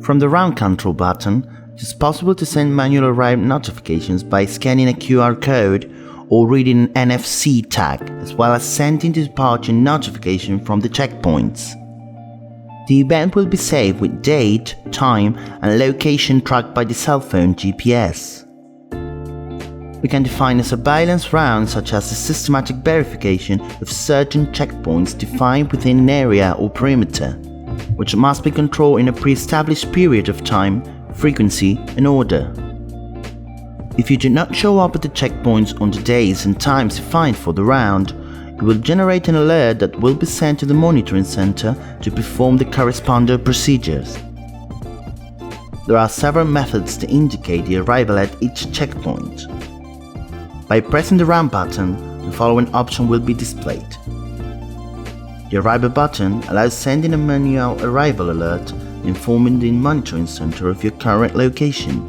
From the round control button, it is possible to send manual arrival notifications by scanning a QR code or reading an NFC tag, as well as sending the departure notification from the checkpoints. The event will be saved with date, time, and location tracked by the cell phone GPS. We can define a surveillance round such as the systematic verification of certain checkpoints defined within an area or perimeter, which must be controlled in a pre-established period of time, frequency, and order. If you do not show up at the checkpoints on the days and times defined for the round, it will generate an alert that will be sent to the monitoring center to perform the corresponding procedures. There are several methods to indicate the arrival at each checkpoint. By pressing the round button, the following option will be displayed. The arrival button allows sending a manual arrival alert informing the monitoring center of your current location.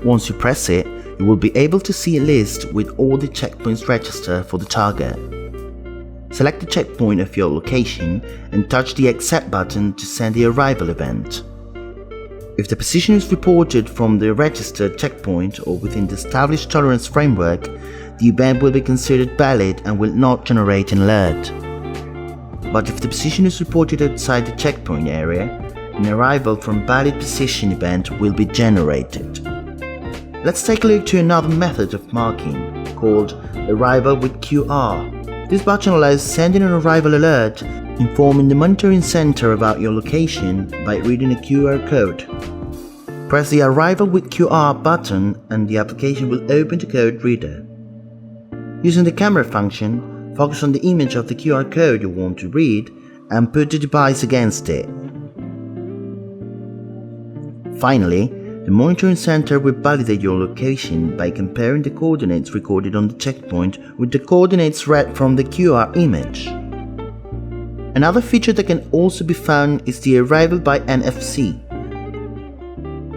Once you press it, you will be able to see a list with all the checkpoints registered for the target. Select the checkpoint of your location and touch the Accept button to send the arrival event. If the position is reported from the registered checkpoint or within the established tolerance framework, the event will be considered valid and will not generate an alert. But if the position is reported outside the checkpoint area, an arrival from valid position event will be generated. Let's take a look to another method of marking, called Arrival with QR. This button allows sending an arrival alert informing the monitoring center about your location by reading a QR code. Press the Arrival with QR button and the application will open the code reader. Using the camera function, focus on the image of the QR code you want to read and put the device against it. Finally, the monitoring center will validate your location by comparing the coordinates recorded on the checkpoint with the coordinates read from the QR image. Another feature that can also be found is the Arrival by NFC.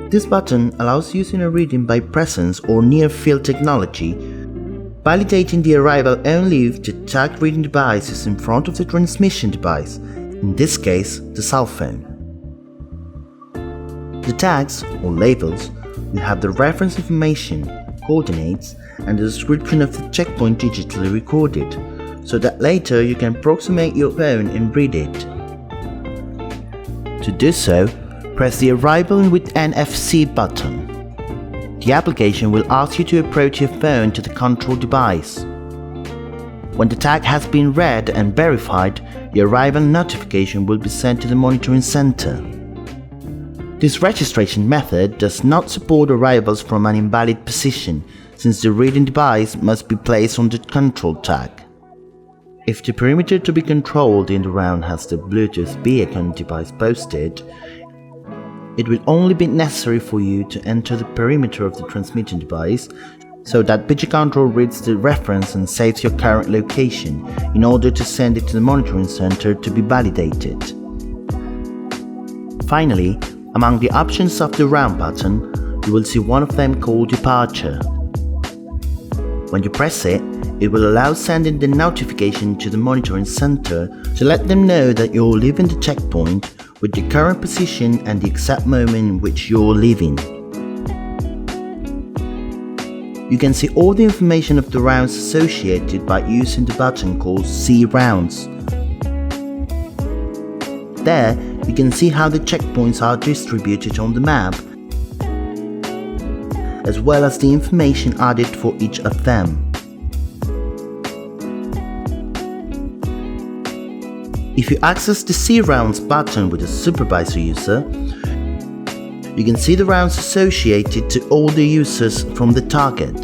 This button allows using a reading by presence or near-field technology, validating the arrival only if the tagged reading device is in front of the transmission device, in this case the cell phone. The tags, or labels, will have the reference information, coordinates, and the description of the checkpoint digitally recorded, so that later you can approximate your phone and read it. To do so, press the Arrival with NFC button. The application will ask you to approach your phone to the control device. When the tag has been read and verified, the arrival notification will be sent to the monitoring center. This registration method does not support arrivals from an invalid position, since the reading device must be placed on the control tag. If the perimeter to be controlled in the round has the Bluetooth beacon device posted, it will only be necessary for you to enter the perimeter of the transmitting device so that VigiControl reads the reference and saves your current location in order to send it to the monitoring center to be validated. Finally, among the options of the round button, you will see one of them called Departure. When you press it, it will allow sending the notification to the monitoring center to let them know that you're leaving the checkpoint with the current position and the exact moment in which you're leaving. You can see all the information of the rounds associated by using the button called See Rounds. There, you can see how the checkpoints are distributed on the map, as well as the information added for each of them. If you access the See Rounds button with a supervisor user, you can see the rounds associated to all the users from the target.